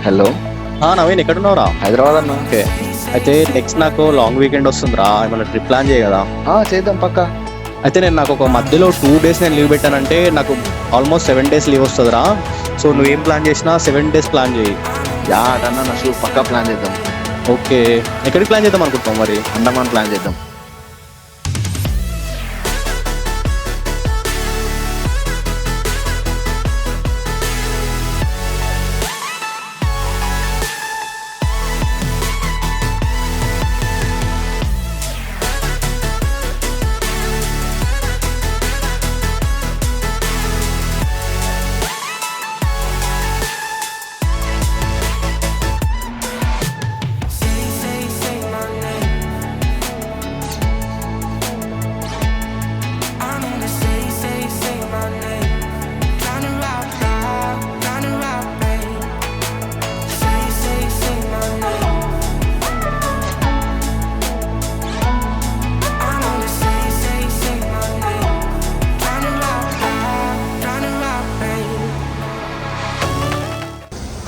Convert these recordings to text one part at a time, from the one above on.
Hello. Naveen ఎక్కడున్నావురా? హైదరాబాద్ అన్న. Okay, అయితే నెక్స్ట్ నాకు లాంగ్ వీకెండ్ వస్తుందిరా, ఏమైనా ట్రిప్ ప్లాన్ చేయ కదా? చేద్దాం పక్కా. అయితే నాకు ఒక మధ్యలో 2 days నేను లీవ్ పెట్టానంటే నాకు ఆల్మోస్ట్ 7 days లీవ్ వస్తుందిరా. సో నువ్వేం ప్లాన్ చేసినా 7 days ప్లాన్ చేయి. అటన్నా నా షూ పక్కా ప్లాన్ చేద్దాం. ఓకే, ఎక్కడికి ప్లాన్ చేద్దాం అనుకుంటున్నాం మరి? అండమాన్ ప్లాన్ చేద్దాం.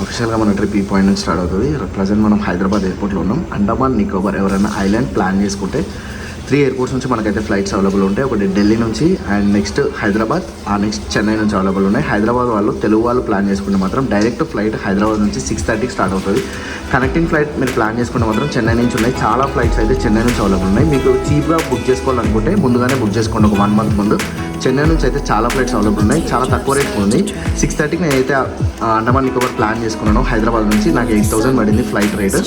అఫీషియల్గా మన ట్రిప్ ఈ పాయింట్ నుంచి స్టార్ట్ అవుతుంది. ప్రజెంట్ మనం హైదరాబాద్ ఎయిర్పోర్ట్లో ఉన్నాం. అండమాన్ నికోబార్ ఎవరైనా ఐలాండ్ ప్లాన్ చేసుకుంటే 3 ఎయిర్పోర్ట్స్ నుంచి మనకైతే ఫ్లైట్స్ అవైలబుల్ ఉంటాయి. ఒకటి ఢిల్లీ నుంచి, and next Hyderabad, next Chennai నుంచి అవైలబుల్ ఉన్నాయి. హైదరాబాద్ వాళ్ళు, తెలుగు వాళ్ళు ప్లాన్ చేసుకుంటే మాత్రం డైరెక్ట్ ఫ్లైట్ హైదరాబాద్ నుంచి 6:30కి స్టార్ట్ అవుతుంది. కనెక్టింగ్ ఫ్లైట్ మీరు ప్లాన్ చేసుకుంటే మాత్రం చెన్నై నుంచి ఉన్నాయి. చాలా ఫ్లైట్స్ అయితే చెన్నై నుంచి అవైలబుల్ ఉన్నాయి. మీకు చీప్గా బుక్ చేసుకోవాలనుకుంటే ముందుగానే బుక్ చేసుకోండి, ఒక 1 month ముందు. చెన్నై నుంచి అయితే చాలా ఫ్లైట్స్ అవైలబుల్ ఉన్నాయి, చాలా తక్కువ రేట్ ఉంది. 6:30కి నేనైతే అండమాన్ నికోబార్ ప్లాన్ చేసుకున్నాను. హైదరాబాద్ నుంచి నాకు 8,000 పడింది ఫ్లైట్ రేట్.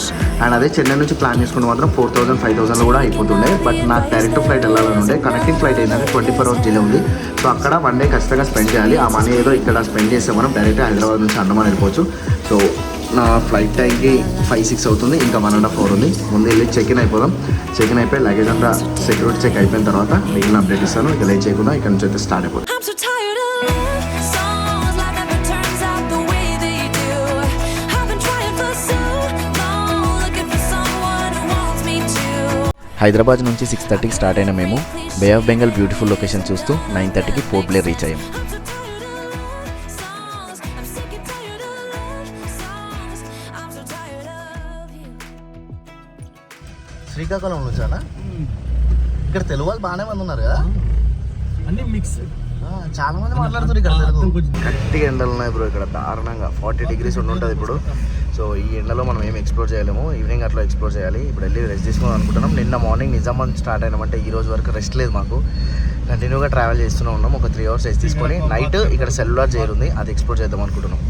అండ్ అదే చెన్నై నుంచి ప్లాన్ చేసుకుంటే మాత్రం 4,000, 5,000 కూడా అయిపోతుండే. బట్ నాకు డైరెక్ట్ ఫ్లైట్ వెళ్ళాలని ఉండే. కనెక్టింగ్ ఫ్లైట్ ఏంటంటే 24 hours డిలే ఉంది. సో అక్కడ 1 day ఖచ్చితంగా స్పెండ్ చేయాలి. ఆ మనీ ఏదో ఇక్కడ స్పెండ్ చేస్తే మనం డైరెక్ట్ హైదరాబాద్ నుంచి అండమాన్ వెళ్ళిపోవచ్చు. సో నా ఫ్లైట్ టైంకి 5-6 అవుతుంది. ఇంకా 1.5 hour ఉంది. ముందు వెళ్ళి చెక్ ఇన్ అయిపోదాం. చెక్ ఇన్ అయిపోయి లగేజ్ అంతా సెక్యూరిటీ చెక్ అయిపోయిన తర్వాత మిగిలిన అప్డేట్ ఇస్తాను. ఇక లేట్ చేయకుండా ఇక్కడ నుంచి అయితే స్టార్ట్ అయిపోతుంది. హైదరాబాద్ నుంచి 6:30కి స్టార్ట్ అయిన మేము బే ఆఫ్ బెంగాల్ బ్యూటిఫుల్ లొకేషన్ చూస్తూ 9:30కి పోర్ట్ బ్లేర్ రీచ్ అయ్యాం. శ్రీకాకుళం నుంచానా? ఇక్కడ తెలుగు వాళ్ళు బాగానే మంది ఉన్నారు కదా, అన్ని మిక్స్. చాలా మంది మాట్లాడుతున్నారు ఇక్కడ తెలుగు. గట్టిగా ఎండలు ఉన్నాయి బ్రో ఇక్కడ, దారుణంగా 40 degrees ఉంటుంది ఇప్పుడు. సో ఈ ఎండలో మనం ఏం ఎక్స్ప్లోర్ చేయలేము. ఈవినింగ్ అట్లా ఎక్స్ప్లోర్ చేయాలి. ఇప్పుడు వెళ్ళి రెస్ట్ తీసుకుందాం అనుకుంటున్నాం. నిన్న మార్నింగ్ నిజామాబాద్ స్టార్ట్ అయినామంటే ఈ రోజు వరకు రెస్ట్ లేదు మాకు. కంటిన్యూగా ట్రావెల్ చేస్తూనే ఉన్నాం. ఒక 3 hours రెస్ట్ తీసుకొని నైట్ ఇక్కడ సెల్యులార్ జైల్ ఉంది, అది ఎక్స్ప్లోర్ చేద్దాం అనుకుంటున్నాం.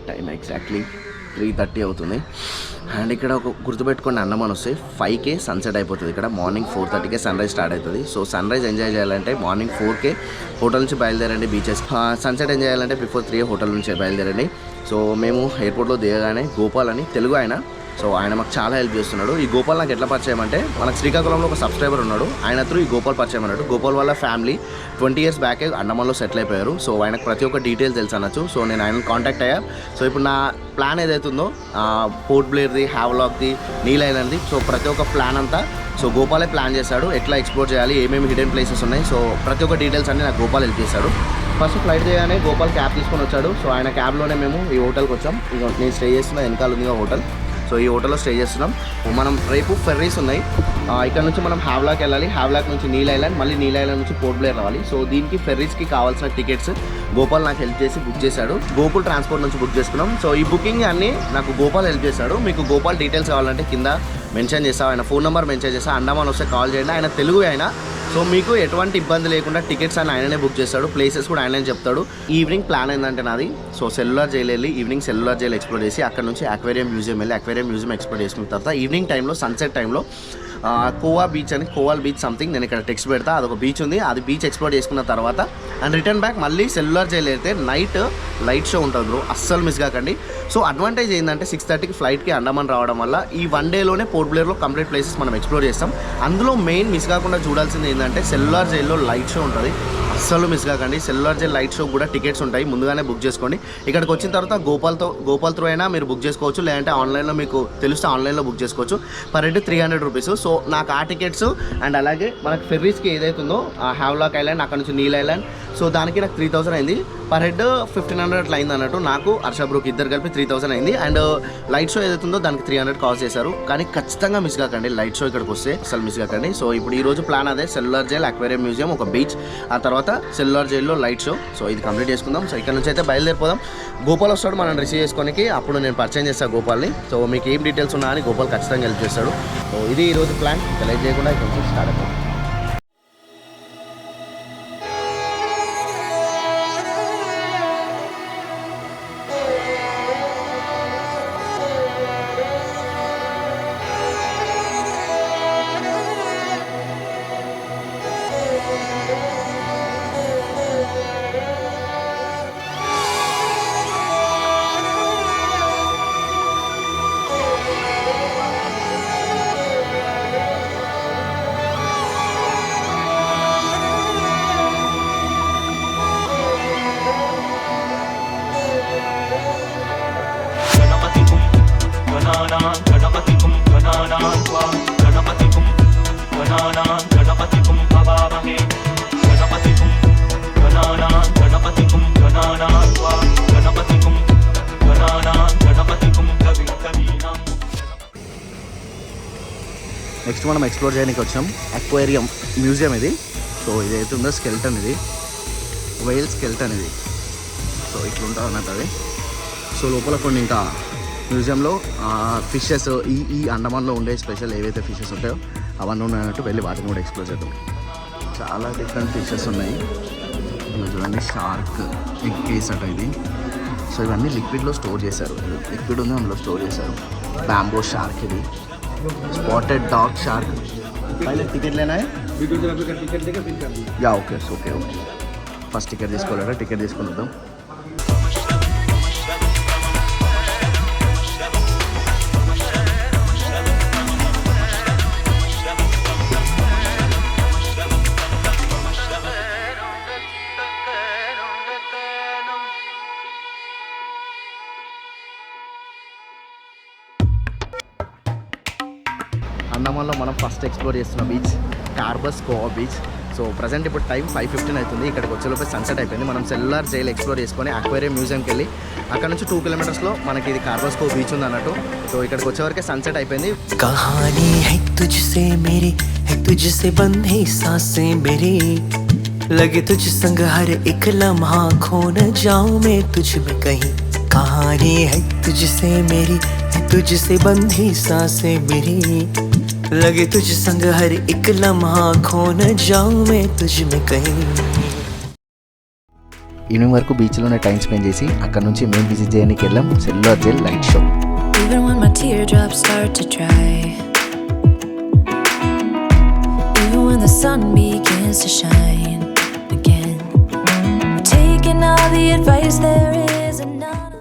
టైం ఎగ్జాక్ట్లీ 3:30 అవుతుంది. అండ్ ఇక్కడ ఒక గుర్తుపెట్టుకోండి, అండమాన్ వస్తే 5కే సన్సెట్ అయిపోతుంది. ఇక్కడ మార్నింగ్ 4:30కే సన్ రైజ్ స్టార్ట్ అవుతుంది. సో సన్ రైజ్ ఎంజాయ్ చేయాలంటే మార్నింగ్ 4కే హోటల్ నుంచి బయలుదేరండి బీచెస్. సన్సెట్ ఎంజాయ్ చేయాలంటే బిఫోర్ 3 హోటల్ నుంచి బయలుదేరండి. సో మేము ఎయిర్పోర్ట్లో దిగగానే గోపాల్ అని తెలుగు ఆయన, సో ఆయన మాకు చాలా హెల్ప్ చేస్తున్నాడు. ఈ గోపాల్ నాకు ఎట్లా పరిచయం అంటే, మనకు శ్రీకాకుళంలో ఒక సబ్స్క్రైబర్ ఉన్నాడు, ఆయన త్రూ ఈ గోపాల్ పరిచయం అన్నాడు. గోపాల్ వాళ్ళ ఫ్యామిలీ 20 years బ్యాకే అండమాన్లో సెటిల్ అయిపోయారు. సో ఆయనకు ప్రతి ఒక్క డీటెయిల్స్ తెలుసు అనొచ్చు. సో నేను ఆయన కాంటాక్ట్ అయ్యా. సో ఇప్పుడు నా ప్లాన్ ఏదైతుందో పోర్ట్ బ్లేర్ది, హ్యావ్లాక్ది, నీల్ ఐలాండ్ది, సో ప్రతి ఒక్క ప్లాన్ అంతా సో గోపాలే ప్లాన్ చేశాడు. ఎట్లా ఎక్స్ప్లోర్ చేయాలి, ఏమేమి హిడెన్ ప్లేసెస్ ఉన్నాయి, సో ప్రతి ఒక్క డీటెయిల్స్ అన్నీ నాకు గోపాల్ హెల్ప్ చేశాడు. ఫస్ట్ ఫ్లైట్ చేయగానే గోపాల్ క్యాబ్ తీసుకొని వచ్చాడు. సో ఆయన క్యాబ్లోనే మేము ఈ హోటల్కి వచ్చాం. ఇక నేను స్టే చేస్తున్న వెనకాల ఉంది హోటల్. సో ఈ హోటల్లో స్టే చేస్తున్నాం. మనం రేపు ఫెర్రీస్ ఉన్నాయి. ఇక్కడ నుంచి మనం హ్యావ్లాక్ వెళ్ళాలి. హ్యావ్లాక్ నుంచి నీల్ ఐలాండ్, మళ్ళీ నీల్ ఐలాండ్ నుంచి పోర్ట్ బ్లేర్ రావాలి. సో దీనికి ఫెర్రీస్కి కావాల్సిన టికెట్స్ గోపాల్ నాకు హెల్ప్ చేసి బుక్ చేశాడు. గోకుల్ ట్రాన్స్పోర్ట్ నుంచి బుక్ చేసుకున్నాం. సో ఈ బుకింగ్ అన్నీ నాకు గోపాల్ హెల్ప్ చేశాడు. మీకు గోపాల్ డీటెయిల్స్ కావాలంటే కింద మెన్షన్ చేస్తాను, ఆయన ఫోన్ నెంబర్ మెన్షన్ చేస్తాను. అండమాన్ వస్తే కాల్ చేయండి. ఆయన తెలుగు ఆయన. సో మీకు ఎటువంటి ఇబ్బంది లేకుండా టికెట్స్ అని ఆయననే బుక్ చేస్తాడు, ప్లేసెస్ కూడా ఆయననే చెప్తాడు. ఈవినింగ్ ప్లాన్ ఏంటంటే నాది, సో సెల్యులార్ జైల్ వెళ్ళి ఈవినింగ్ సెల్యులార్ జైల్ ఎక్స్ప్లోర్ చేసి అక్కడ నుంచి అక్వేరియం మ్యూజియం వెళ్ళి అక్వేరియం మ్యూజియం ఎక్స్ప్లోర్ చేసుకున్న తర్వాత ఈవినింగ్ టైంలో సన్సెట్ టైంలో కోవా బీచ్ అని, కోవాల్ బీచ్ సంథింగ్, నేను ఇక్కడ టెక్స్ట్ పెడతా, అదొక బీచ్ ఉంది. అది బీచ్ ఎక్స్ప్లోర్ చేసుకున్న తర్వాత అండ్ రిటర్న్ బ్యాక్ మళ్ళీ సెల్యులార్ జైల్ అయితే నైట్ లైట్ షో ఉంటుంది బ్రో, అస్సలు మిస్ కాకండి. సో అడ్వాంటేజ్ ఏంటంటే 6:30కి ఫ్లైట్కి అండమాన్ రావడం వల్ల ఈ 1 డేలోనే పోర్ట్ బ్లేర్లో కంప్లీట్ ప్లేసెస్ మనం ఎక్స్ప్లోర్ చేస్తాం. అందులో మెయిన్ మిస్ కాకుండా చూడాల్సింది ఏంటంటే సెల్యులార్ జైల్లో లైట్ షో ఉంటుంది. అస్సలు మిస్ కాకండి. సెల్యులార్ జైల్ లైట్ షో కూడా టికెట్స్ ఉంటాయి, ముందుగానే బుక్ చేసుకోండి. ఇక్కడికి వచ్చిన తర్వాత గోపాల్ త్రూ అయినా మీరు బుక్ చేసుకోవచ్చు, లేదంటే ఆన్లైన్లో మీకు తెలిస్తే ఆన్లైన్లో బుక్ చేసుకోవచ్చు. Per head 300 rupees. సో నాకు ఆ టికెట్స్ అండ్ అలాగే మనకు ఫెర్రీస్కి ఏదైతుందో హ్యావ్లాక్ ఐలాండ్, అక్కడ నుంచి నీల్ ఐలాండ్, సో దానికి నాకు 3000 అయింది. పర్ హెడ్ 1500 అట్లా అయింది అన్నట్టు. నాకు హర్షబ్రూక్ ఇద్దరు కలిపి 3000 అయింది. అండ్ లైట్ షో ఏదైతుందో దానికి 300 కాస్ట్ చేశారు. కానీ ఖచ్చితంగా మిస్ కాకండి లైట్ షో, ఇక్కడికి వస్తే అసలు మిస్ కాకండి. సో ఇప్పుడు ఈ రోజు ప్లాన్ అదే, సెల్యులార్ జైల్, అక్వేరియం మ్యూజియం, ఒక బీచ్, ఆ తర్వాత సెల్యులార్ జైల్లో లైట్ షో. సో ఇది కంప్లీట్ చేసుకుందాం. సో ఇక్కడ నుంచి అయితే బయలుదేరిపోదాం. గోపాల్ వస్తాడు మనం రిసీవ్ చేసుకోనికి, అప్పుడు నేను పరిచయం చేస్తాను గోపాల్ని. సో మీకు ఏం డీటెయిల్స్ ఉన్నా అని గోపాల్ ఖచ్చితంగా హెల్ప్ చేస్తాడు. సో ఇది ఈ రోజు ప్లాన్. లైట్ చేయకుండా ఇక్కడ నుంచి స్టార్ట్ అవుతాం. నెక్స్ట్ మనం ఎక్స్ప్లోర్ చేయడానికి వచ్చాం అక్వేరియం మ్యూజియం ఇది. సో ఇది అయితే ఉందో స్కెల్టన్, ఇది వైల్ స్కెల్టన్ ఇది. సో ఇట్లా ఉంటుంది అన్నట్టు అది. సో లోపల కొన్ని ఇంకా మ్యూజియంలో ఫిషెస్, ఈ అండమాన్లో ఉండే స్పెషల్ ఏవైతే ఫిషెస్ ఉంటాయో అవన్నీ ఉన్నాయన్నట్టు వెళ్ళి వాటిని కూడా ఎక్స్ప్లోర్ చేద్దాం. చాలా డిఫరెంట్ ఫిషెస్ ఉన్నాయి. ఇవి చూడండి, షార్క్ ఎగ్ కేస్ అట ఇది. సో ఇవన్నీ లిక్విడ్లో స్టోర్ చేశారు. లిక్విడ్ ఉంది, అందులో స్టోర్ చేశారు. బ్యాంబో షార్క్ ఇది, స్పాటెడ్ డాగ్ షార్క్. पहले टिकट लेना है, वीडियो जरा का टिकट देगा फिर कर दिया या okay okay okay first ticket తీసుకోవాలరా, టికెట్ తీసుకొని వద్దాం. అండమాన్లో మనం ఫస్ట్ ఎక్స్ప్లోర్ చేస్తున్న beach Corbyn's Cove beach. So present ఇప్పుడు టైం 5:15 అవుతుంది. ఇక్కడికి వచ్చేలోపే సన్సెట్ అయిపోయింది. మనం సెల్యులార్ జైల్ ఎక్స్ప్లోర్ చేసుకొని అక్వేరియం మ్యూజియంకి వెళ్ళి అక్కడ నుంచి 2 కిలోమీటర్స్లో మనకి ఇది కార్బస్ కోవా బీచ్ ఉంది అన్నట్టు. సో ఇక్కడికి వచ్చేవరకే సన్సెట్ అయిపోయింది. कहानी है तुझसे मेरी, है तुझसे बंधी सांसें मेरी, लगे तुझ संग हर एक लम्हा, खो न जाऊं मैं तुझ में कहीं. कहानी है तुझसे मेरी, है तुझसे बंधी सांसें मेरी, लगे तुझ संग हर एक लम्हा, खो न जाऊं मैं तुझ में कहीं. ఈవినింగ్ వరకు బీచ్లోనే టైం స్పెండ్ చేసి అక్కడ నుంచి మేము విజిట్ చేయడానికి వెళ్ళాం cellular jail light show. Even when my teardrops start to dry, even when the sun begins to shine again, taking all the advice there is and none.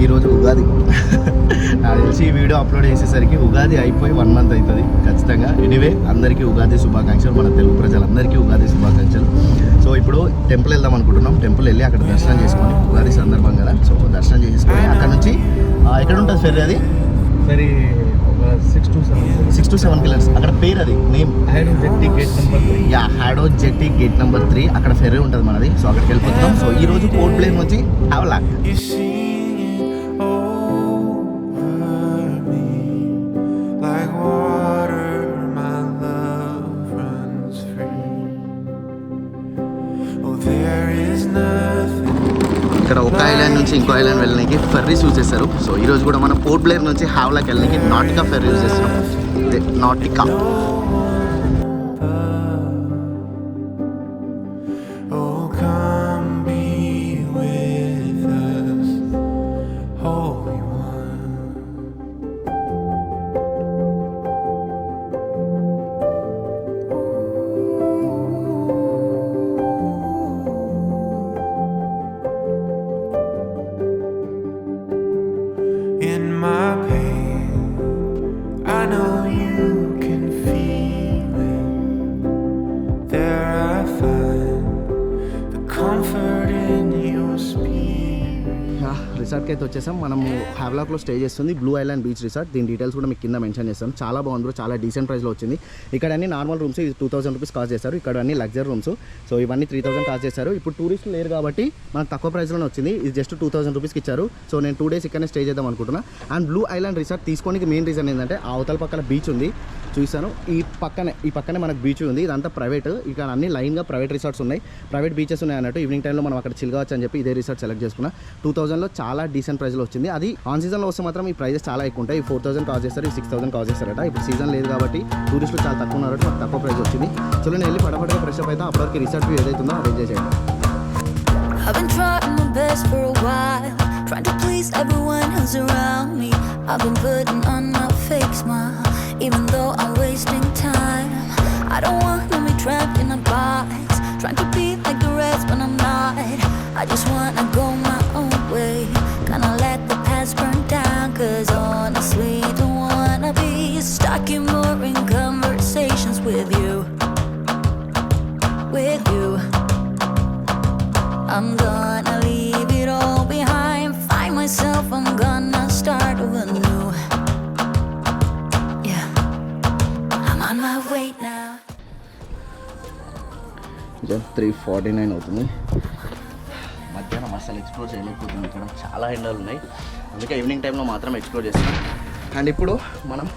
ఈరోజు ఉగాది. నాకు తెలిసి ఈ వీడియో అప్లోడ్ చేసేసరికి ఉగాది అయిపోయి 1 మంత్ అవుతుంది ఖచ్చితంగా. ఎనీవే అందరికీ ఉగాది శుభాకాంక్షలు, మన తెలుగు ప్రజలందరికీ ఉగాది శుభాకాంక్షలు. సో ఇప్పుడు టెంపుల్ వెళ్దాం అనుకుంటున్నాం. టెంపుల్ వెళ్ళి అక్కడ దర్శనం చేసుకొని, ఉగాది సందర్భం కదా, సో దర్శనం చేసుకొని అక్కడ నుంచి ఎక్కడ ఉంటుంది ఫెర్రీ? అది సరే 6 to 7 కిలోమీటర్స్. అక్కడ పేరు అది నేమ్ హ్యాడో జెట్టి గేట్ నెంబర్ 3. యా, హ్యాడో జెట్టి గేట్ నెంబర్ 3 అక్కడ ఫెర్రీ ఉంటుంది మనది. సో అక్కడికి వెళ్ళిపోతున్నాం. సో ఈ రోజు పోర్ట్ బ్లేర్ నుంచి హ్యావ్లాక్. ఇక్కడ ఒక ఐలాండ్ నుంచి ఇంకో ఐలాండ్ వెళ్ళడానికి ఫెర్రీస్ యూజ్ చేస్తారు. సో ఈ రోజు కూడా మనం పోర్ట్ బ్లేర్ నుంచి హ్యావ్లాక్ వెళ్ళడానికి నాటికా ఫెర్రీ యూజ్ చేస్తున్నాం. నాటికా. Oh, come be with us. Oh. రిసార్ట్కి అయితే వచ్చేసాం. మనము హ్యావ్లాక్లో స్టే చేస్తుంది బ్లూ ఐలాండ్ బీచ్ రిసార్ట్. దీని డీటెయిల్స్ కూడా మీకు కింద మెన్షన్ చేస్తాం. చాలా బాగుంది బ్రో, చాలా డీసెంట్ ప్రైస్లో వచ్చింది. ఇక్కడ అన్ని నార్మల్ రూమ్స్ 2000 రూపీస్ కాస్ట్ చేశారు. ఇక్కడ అన్ని లగ్జరీ రూమ్స్. సో ఇవన్నీ 3000 కాస్ట్ చేశారు. ఇప్పుడు టూరిస్టులు లేరు కాబట్టి మనకు తక్కువ ప్రైస్లోనే వచ్చింది. ఇది జస్ట్ 2000 రూపీస్కి ఇచ్చారు. సో నేను 2 days ఇక్కడనే స్టే చేద్దాం అనుకుంటున్నా. అండ్ బ్లూ ఐలాండ్ రిసార్ట్ తీసుకోనికి మెయిన్ రీజన్ ఏంటంటే ఆ అవతల పక్కన బీచ్ ఉంది చూసాను. ఈ పక్కనే మనకు బీచ్ ఉంది. ఇదంతా ప్రైవేట్. ఇక్కడ అన్ని లైన్గా ప్రైవేట్ రిసార్ట్స్ ఉన్నాయి, ప్రైవేట్ బీచెస్ ఉన్నాయి అన్నట్టు. ఈవినింగ్ టైంలో మనం అక్కడ చిల్ కావచ్చు అని చెప్పి ఇదే రిసార్ట్ సెలెక్ట్ చేసుకున్నా. 2000లో చాలా డీసెంట్ ప్రైస్లో వచ్చింది. అది ఆన్ సీజన్లో వస్తే మాత్రం ఈ ప్రైజెస్ చాలా ఎక్కువ ఉంటాయి. 4000 కాస్ట్ చేస్తారు, 6000 కాస్ట్ చేస్తారట. ఇప్పుడు సీజన్ లేదు కాబట్టి టూరిస్టులు చాలా తక్కువ ఉన్నారు, మాకు తక్కువ ప్రైస్ వచ్చింది. సో నేను వెళ్ళి ఫటాఫట్గా ఫ్రెష్ అప్ అయితే అప్పటివరకు రిసార్ట్ వ్యూ ఏదైతుందో అది ఎంజాయ్ చేయండి. I've been trying my best for a while, trying to please everyone who's around me. I've been putting on my fake smile, even though I'm wasting time. I don't wanna be trapped in a box, trying to be like the rest but I'm not. I just wanna go my own way, gonna let the past burn down. Cause honestly don't wanna be stuck in boring conversations with you. I'm gonna leave it all behind, find myself, I'm gonna start over new. Yeah, I'm on my way now. 3:49 అవుతుంది. మధ్యాహ్నం అసలు explore చేయలేకపోతుంది. ఇక్కడ చాలా ఎండలు ఉన్నాయి, అందుకే evening టైంలో మాత్రం ఎక్స్ప్లోర్ చేస్తాం. అండ్ ఇప్పుడు మనం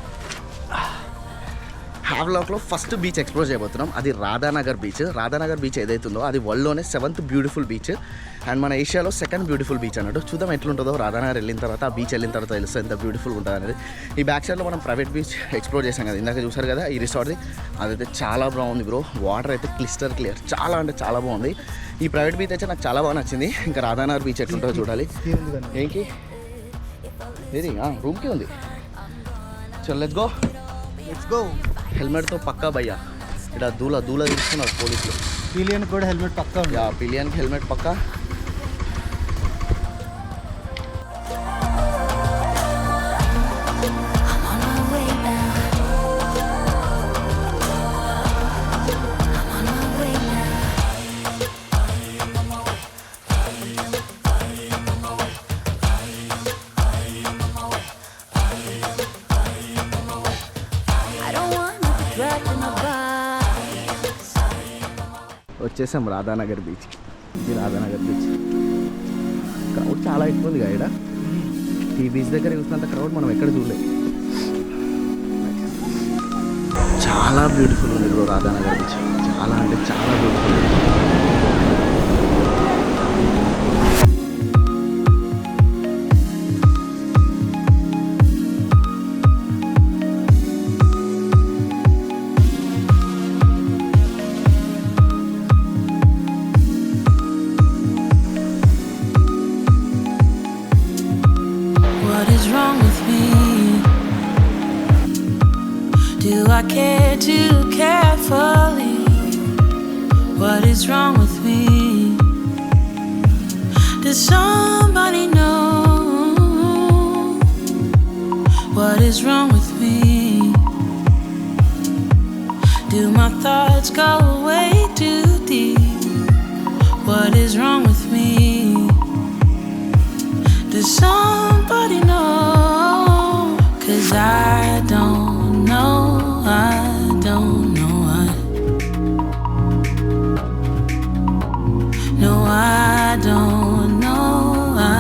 హ్యావ్లాక్లో ఫస్ట్ బీచ్ ఎక్స్ప్లోర్ చేయబోతున్నాం. అది రాధానగర్ బీచ్. రాధానగర్ బీచ్ ఏదైతుందో అది వరల్డ్లోనే 7th బ్యూటిఫుల్ బీచ్ అండ్ మన ఏషియాలో 2nd బ్యూటిఫుల్ బీచ్ అన్నట్టు. చూద్దాం ఎట్లుంటుందో రాధానగర్ వెళ్ళిన తర్వాత, ఆ బీచ్ వెళ్ళిన తర్వాత తెలుస్తుంది ఎంత బ్యూటిఫుల్ ఉంటుంది అనేది. ఈ బ్యాక్ సైడ్లో మనం ప్రైవేట్ బీచ్ ఎక్స్ప్లోర్ చేసాం కదా, ఇందాక చూసారు కదా ఈ రిసార్ట్ది. అదైతే చాలా బాగుంది బ్రో. వాటర్ అయితే క్లిస్టర్ క్లియర్, చాలా అంటే చాలా బాగుంది. ఈ ప్రైవేట్ బీచ్ అయితే నాకు చాలా బాగా నచ్చింది. ఇంకా రాధానగర్ బీచ్ ఎట్లుంటుందో చూడాలి. ఏంటి ఇది రూమ్కి ఉంది. చల్ లెట్స్ గో. హెల్మెట్తో పక్కా భయ్యా. ఇక్కడ దూల తీసుకున్నారు పోలీసులు. పిలియన్ కూడా హెల్మెట్ పక్కా ఉంది. పిలియన్కి హెల్మెట్ పక్కా. I'm on my way now. I'm on my way now. I don't wanna be trapped in a box. వచ్చేసాం రాధానగర్ బీచ్కి. ఇది రాధానగర్ బీచ్. క్రౌడ్ చాలా ఎక్కువ ఉంది ఇక్కడ. ఈ బీచ్ దగ్గర చూసినంత క్రౌడ్ మనం ఎక్కడ చూడలేదు. చాలా బ్యూటిఫుల్ ఉంది బ్రో రాధానగర్ బీచ్. చాలా అంటే చాలా బ్యూటిఫుల్ ఉంది. What is wrong with me? Do I care too carefully? What is wrong with me? Does somebody know? What is wrong with me? Do my thoughts go way too deep? What is wrong with me? Does somebody know? 'Cause I don't know, I don't know why. No, I don't know, I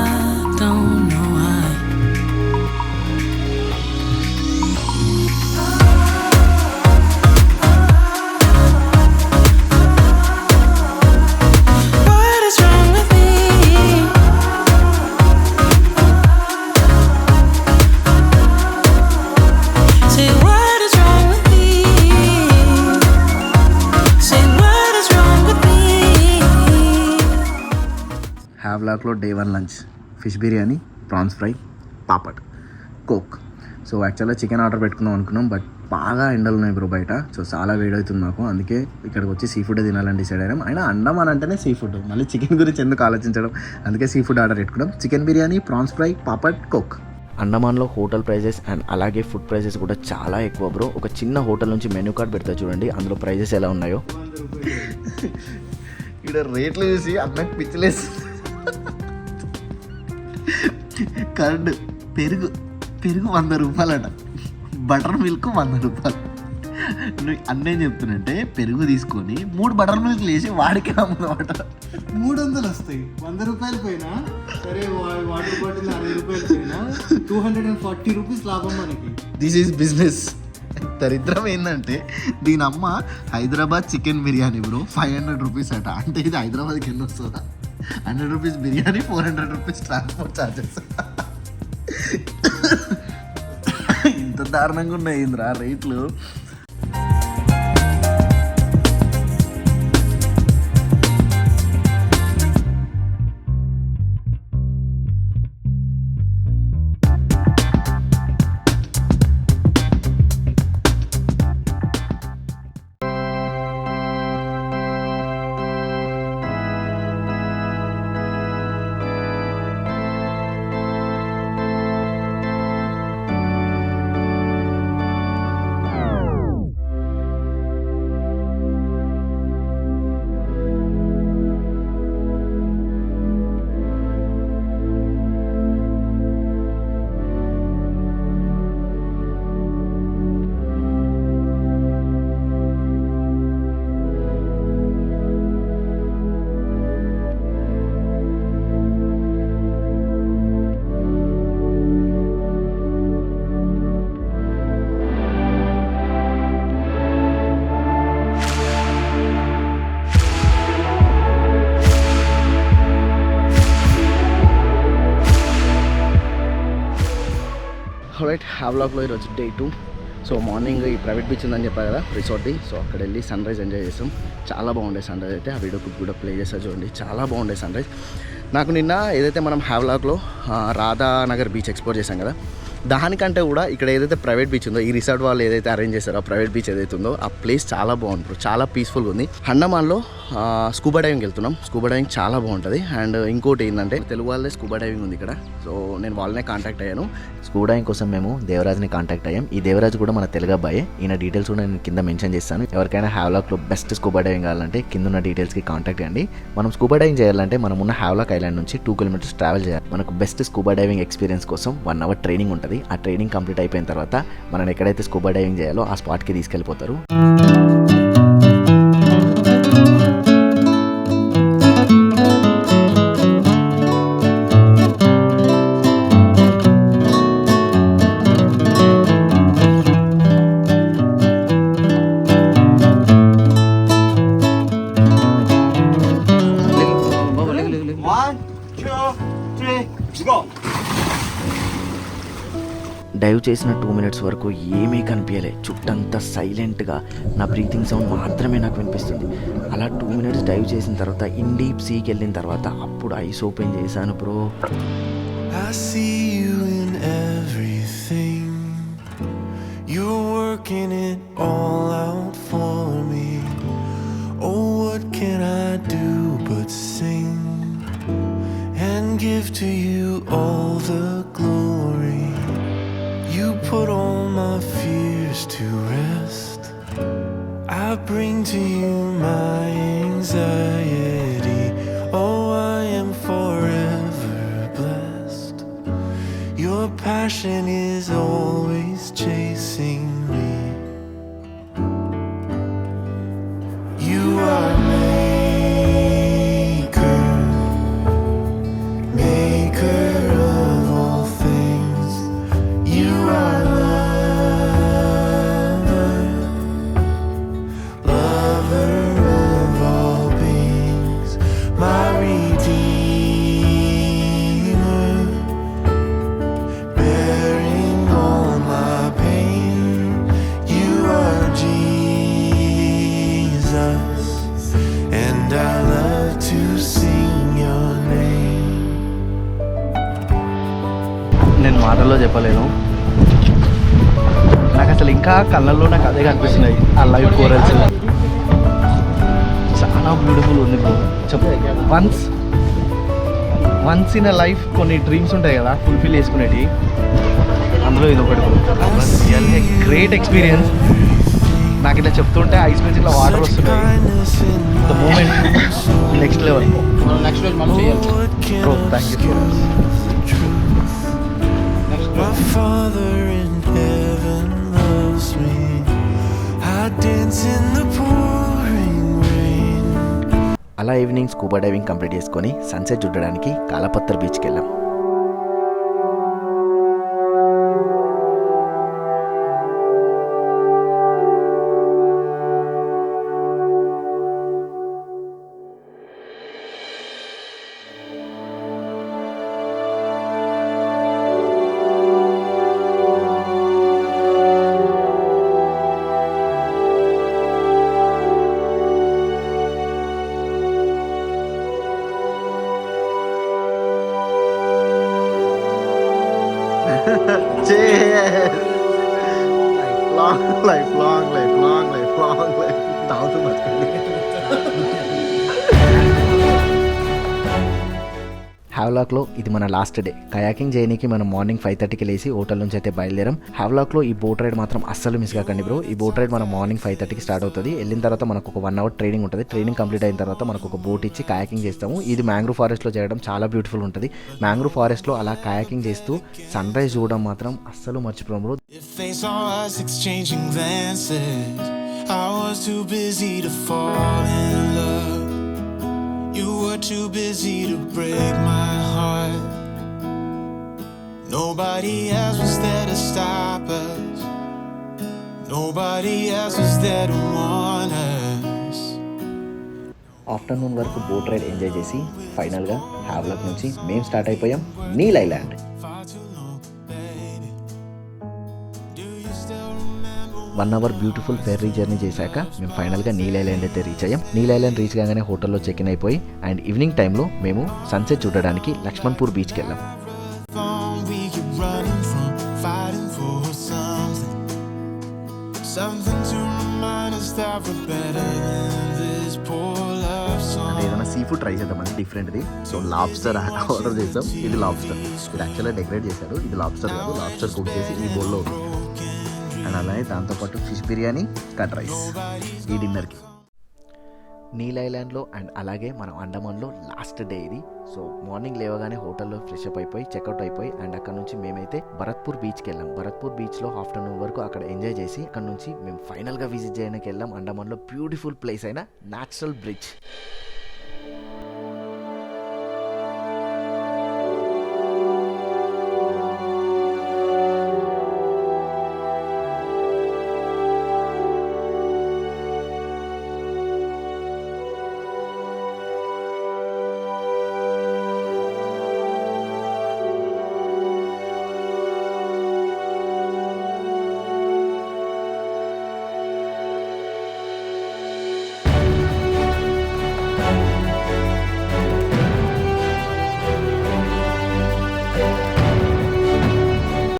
don't know why. What is wrong with me? Say what is wrong with me? Say what is wrong with me? హ్యావ్లాక్లో day 1 lunch fish biryani, prawns fry, papad, Coke. So యాక్చువల్గా chicken order పెట్టుకుందాం అనుకున్నాం, but బాగా ఎండలు ఉన్నాయి bro బయట. So చాలా వేడవుతుంది మాకు, అందుకే ఇక్కడికి వచ్చి సీ ఫుడ్ తినాలని డిసైడ్ అయినాం. అయినా అండమాన్ అంటేనే సీ ఫుడ్, మళ్ళీ చికెన్ గురించి ఎందుకు ఆలోచించడం, అందుకే సీ ఫుడ్ ఆర్డర్ పెట్టుకున్నాం. Chicken biryani, prawns fry, papad, Coke. అండమాన్లో హోటల్ ప్రైజెస్ అండ్ అలాగే ఫుడ్ ప్రైజెస్ కూడా చాలా ఎక్కువ బ్రో. ఒక చిన్న హోటల్ నుంచి మెనూ కార్డ్ పెడతా చూడండి, అందులో ప్రైజెస్ ఎలా ఉన్నాయో. ఇక్కడ రేట్లు చూసి అన్నకు పిచ్చలేసి కర్డ్ పెరుగు 100 రూపాయలట, బటర్ మిల్క్ 100 రూపాయలు. నువ్వు అన్నేం చెప్తున్నంటే పెరుగు తీసుకొని 3 బటర్ మిల్క్ వేసి వాడికి అమ్ముదన్నమాట. 300 వస్తాయి. 100 రూపాయలు పోయినా సరే, వాటర్ బాటిల్ 60 రూపాయలు పోయినా 240 రూపీస్ లాభం మనకి. This is business. దరిద్రం ఏంటంటే దీని అమ్మ Hyderabad chicken biryani bro 500 rupees అట. అంటే ఇది హైదరాబాద్కి ఎన్ని వస్తుందా? 100 rupees biryani, 400 rupees transport charges. ఇంత దారుణంగా ఉన్నాయి ఇంద్రా రేట్లు. రైట్, హ్యావ్లాక్లో ఈరోజు డే 2. సో మార్నింగ్ ఈ ప్రైవేట్ బీచ్ ఉందని చెప్పారు కదా రిసార్ట్ది. సో అక్కడ వెళ్ళి సన్ రైజ్ ఎంజాయ్ చేస్తాం. చాలా బాగుండే సన్ రైజ్ అయితే. ఆ వీడియో కూడా ప్లే చేస్తా చూడండి, చాలా బాగుండే సన్ రైజ్. నాకు నిన్న ఏదైతే మనం హ్యావ్లాక్లో రాధానగర్ బీచ్ ఎక్స్ప్లోర్ చేసాం కదా, దానికంటే కూడా ఇక్కడ ఏదైతే ప్రైవేట్ బీచ్ ఉందో, ఈ రిసార్ట్ వాళ్ళు ఏదైతే అరేంజ్ చేస్తారో ఆ ప్రైవేట్ బీచ్ ఏదైతే ఉందో ఆ ప్లేస్ చాలా బాగుంది బ్రో, చాలా పీస్ఫుల్గా ఉంది. అండమాన్లో స్కూబా డైవింగ్ వెళ్తున్నాం. స్కూబా డైవింగ్ చాలా బాగుంటుంది. అండ్ ఇంకోటి ఏంటంటే తెలుగు వాళ్ళే స్కూబా డైవింగ్ ఉంది ఇక్కడ. సో నేను వాళ్ళనే కాంటాక్ట్ అయ్యాను. స్కూబా డైవింగ్ కోసం మేము దేవరాజ్ని కాంటాక్ట్ అయ్యాం. ఈ దేవరాజ్ కూడా మన తెలుగు అబ్బాయే. ఈయన డీటెయిల్స్ కూడా నేను కింద మెన్షన్ చేస్తాను. ఎవరికైనా హ్యావ్లాక్లో బెస్ట్ స్కూబా డైవింగ్ కావాలంటే కింద ఉన్న డీటెయిల్స్కి కాంటాక్ట్ చేయండి. మనం స్కూబా డైవింగ్ చేయాలంటే మనం ఉన్న హ్యావ్లాక్ ఐలాండ్ నుంచి 2 kilometers ట్రావెల్ చేయాలి. మనకు బెస్ట్ స్కూబా డైవింగ్ ఎక్స్పీరియన్స్ కోసం 1 hour ట్రైనింగ్ ఉంటుంది. ఆ ట్రైనింగ్ కంప్లీట్ అయిపోయిన తర్వాత మనం ఎక్కడైతే స్కూబా డైవింగ్ చేయాలో ఆ స్పాట్కి తీసుకెళ్ళిపోతారు. డైవ్ చేసిన 2 minutes వరకు ఏమీ కనిపించలే. చుట్టంతా సైలెంట్గా నా బ్రీతింగ్ సౌండ్ మాత్రమే నాకు వినిపిస్తుంది. అలా 2 minutes డైవ్ చేసిన తర్వాత ఇన్ డీప్ సీకి వెళ్ళిన తర్వాత అప్పుడు ఐస్ ఓపెన్ చేశాను bro. I see you in everything. You're working it all out for me. Oh, what can I do but sing and give to you all the glory? You put all my fears to rest. I bring to you my anxiety. Oh, I am forever blessed. Your passion is always chasing me. You are maker of all things. You are lover of all beings, my redeemer, bearing all my pain. You are Jesus, and I love to sing your name. నేను మాటల్లో చెప్పలేను. నాకు అసలు ఇంకా కళ్ళల్లో నాకు అదే కనిపిస్తున్నాయి. ఆ లైవ్ కోరల్స్ చాలా బ్యూటిఫుల్ ఉంది bro. Once in a life కొన్ని డ్రీమ్స్ ఉంటాయి కదా ఫుల్ఫిల్ చేసుకునేవి, అందులో ఇది ఒకటి బ్రో. Really great experience. నాకు ఇట్లా చెప్తుంటే ఐస్ నుంచి ఇట్లా వాటర్ వస్తున్నాయి. The moment next level. Next రోజు మనం చేయాలి bro. Thank you so much. Father in heaven loves me. I dance in the pouring rain. అలా ఈవినింగ్ స్కూబా డైవింగ్ కంప్లీట్ చేసుకొని సన్సెట్ చూడడానికి కాలపత్తర్ బీచ్కి వెళ్ళాం. Long life long life long life long life తాగుతూ బతకండి. హ్యావ్లాక్లో ఇది మన లాస్ట్ డే. కయాకింగ్ చేయడానికి మనం మార్నింగ్ 5:30కి లేసి హోటల్ నుంచి అయితే బయలుదేరాం. హ్యావ్లాక్లో ఈ బోట్ రైడ్ మాత్రం అస్సలు మిస్ కాకండి బ్రో. ఈ బోట్ రైడ్ మనం మార్నింగ్ 5:30కి స్టార్ట్ అవుతుంది. వెళ్ళిన తర్వాత మనకు ఒక 1 అవర్ ట్రైనింగ్ ఉంటుంది. ట్రైనింగ్ కంప్లీట్ అయిన తర్వాత మనకు ఒక బోట్ ఇచ్చి కయాకింగ్ చేస్తాము. ఇది మ్యాంగ్రూవ్ ఫారెస్ట్లో చేయడం చాలా బ్యూటిఫుల్ ఉంటుంది. మ్యాంగ్రూవ్ ఫారెస్ట్లో అలా కయాకింగ్ చేస్తూ సన్ రైజ్ చూడడం మాత్రం అస్సలు మర్చిపోం bro. If they saw us exchanging glances, I was too busy to fall in love. You were too busy to break my heart. Nobody else was there to stop us. Nobody else was there to warn us. Afternoon వరకు boat ride enjoy చేసి ఫైనల్గా Havelock నుంచి మేము start అయిపోయాం Neil island. Far too long, baby. Do you still remember? 1 hour beautiful ferry journey చేశాక మేము ఫైనల్గా Neel island అయితే రీచ్ అయ్యాం. నీల్ ఐలాండ్ రీచ్ కాగానే హోటల్లో చెక్ ఇన్ అయిపోయి అండ్ ఈవినింగ్ టైంలో మేము సన్సెట్ చూడడానికి లక్ష్మణ్పూర్ బీచ్కి వెళ్ళాం. We keep running from fighting for something, something to remind us that we're better than this poor love song. అంటే ఏదైనా సీ ఫుడ్ ట్రై చేద్దామని డిఫరెంట్ది. సో లాబ్స్టర్ ఆర్డర్ చేసాం. ఇది లాబ్స్టర్, ఇది యాక్చువల్గా డెకరేట్ చేశారు. ఇది లాబ్స్టర్ కాదు, లాబ్స్టర్ కుక్ చేసి ఈ బౌల్లో ఉంది. అండ్ అలానే దాంతోపాటు ఫిష్ బిర్యానీ, కట్ రైస్ ఈ డిన్నర్కి. నీల్ ఐలాండ్లో అండ్ అలాగే మనం అండమాన్లో లాస్ట్ డే ఇది. సో మార్నింగ్ లేవగానే హోటల్లో ఫ్రెష్ అప్ అయిపోయి చెక్అవుట్ అయిపోయి అండ్ అక్కడ నుంచి మేమైతే భరత్పూర్ బీచ్కి వెళ్ళాం. భరత్పూర్ బీచ్లో ఆఫ్టర్నూన్ వరకు అక్కడ ఎంజాయ్ చేసి అక్కడ నుంచి మేము ఫైనల్గా విజిట్ చేయడానికి వెళ్ళాం అండమాన్లో బ్యూటిఫుల్ ప్లేస్ అయిన న్యాచురల్ బ్రిడ్జ్.